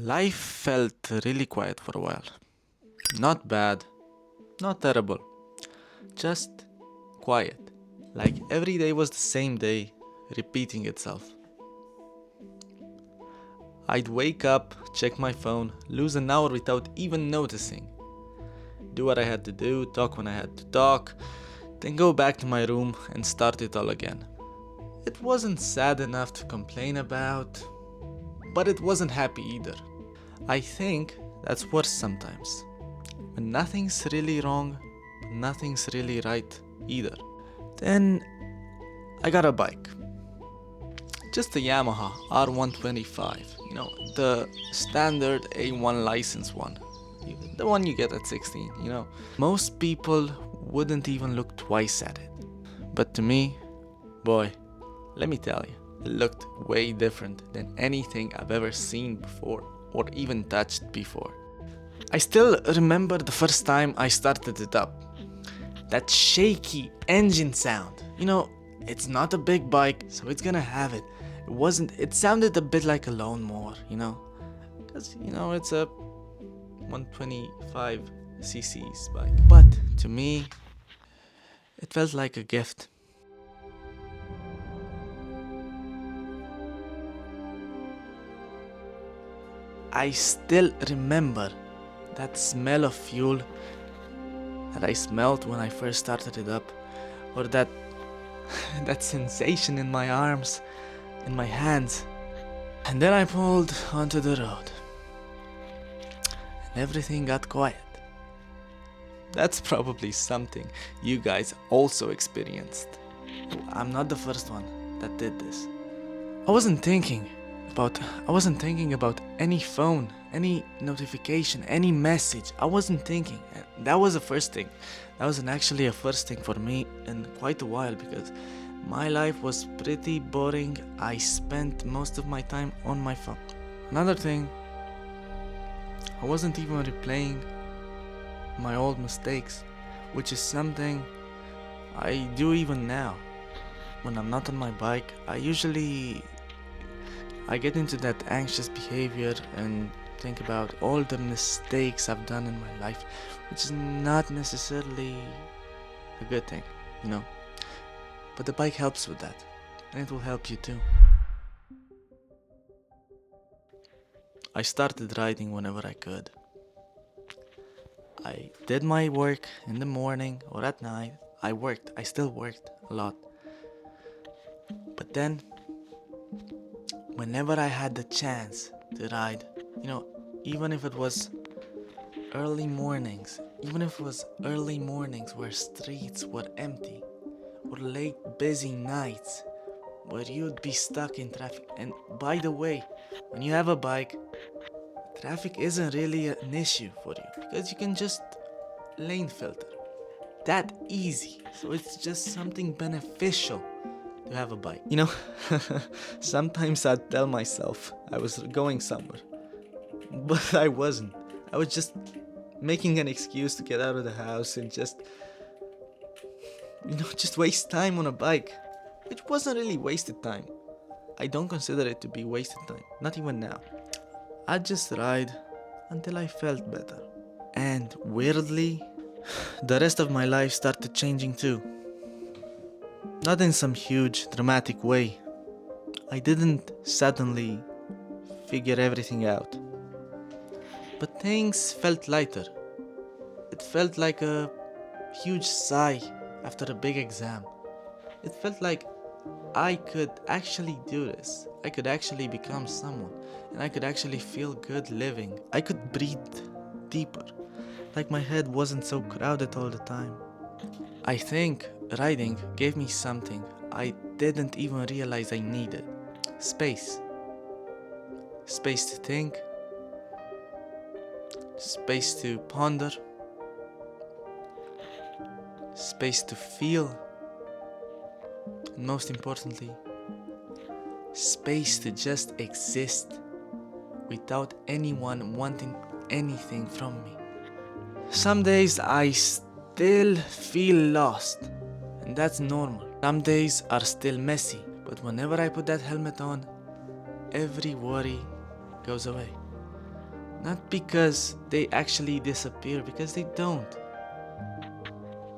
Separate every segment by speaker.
Speaker 1: Life felt really quiet for a while. Not bad, not terrible, just quiet. Like every day was the same day, repeating itself. I'd wake up, check my phone, lose an hour without even noticing. Do what I had to do, talk when I had to talk, then go back to my room and start it all again. It wasn't sad enough to complain about, but it wasn't happy either. I think that's worse sometimes. When nothing's really wrong, nothing's really right either. Then I got a bike. Just a Yamaha R125, the standard A1 license one. The one you get at 16. Most people wouldn't even look twice at it. But to me, boy, let me tell you, it looked way different than anything I've ever seen before or even touched before. I still remember the first time I started it up. That shaky engine sound. It's not a big bike, so it's gonna have it. It sounded a bit like a lawnmower, because, it's a 125 cc's bike. But to me, it felt like a gift. I still remember that smell of fuel that I smelled when I first started it up, or that sensation in my arms, in my hands. And then I pulled onto the road, and everything got quiet. That's probably something you guys also experienced. I'm not the first one that did this. I wasn't thinking about any phone, any notification, any message. I wasn't thinking. That was the first thing. That was actually a first thing for me in quite a while, because my life was pretty boring. I spent most of my time on my phone. Another thing, I wasn't even replaying my old mistakes, which is something I do even now. When I'm not on my bike, I get into that anxious behavior and think about all the mistakes I've done in my life, which is not necessarily a good thing, But the bike helps with that, and it will help you too. I started riding whenever I could. I did my work in the morning or at night. I still worked a lot. But then, whenever I had the chance to ride, even if it was early mornings where streets were empty, or late busy nights where you'd be stuck in traffic. And by the way, when you have a bike, traffic isn't really an issue for you, because you can just lane filter. That easy. So it's just something beneficial to have a bike. Sometimes I'd tell myself I was going somewhere, but I wasn't. I was just making an excuse to get out of the house and just waste time on a bike. It wasn't really wasted time. I don't consider it to be wasted time, not even now. I'd just ride until I felt better. And weirdly, the rest of my life started changing too. Not in some huge dramatic way. I didn't suddenly figure everything out. But things felt lighter. It felt like a huge sigh after a big exam. It felt like I could actually do this. I could actually become someone, and I could actually feel good living. I could breathe deeper, like my head wasn't so crowded all the time. I think riding gave me something I didn't even realize I needed. Space. Space to think. Space to ponder. Space to feel. And most importantly, space to just exist without anyone wanting anything from me. Some days I still feel lost, and that's normal. Some days are still messy, but whenever I put that helmet on, every worry goes away. Not because they actually disappear, because they don't.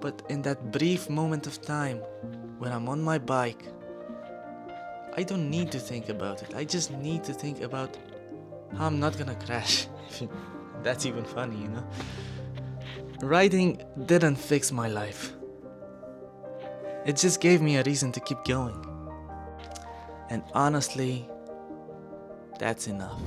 Speaker 1: But in that brief moment of time when I'm on my bike, I don't need to think about it. I just need to think about how I'm not gonna crash. That's even funny, you know? Riding didn't fix my life. It just gave me a reason to keep going. And honestly, that's enough.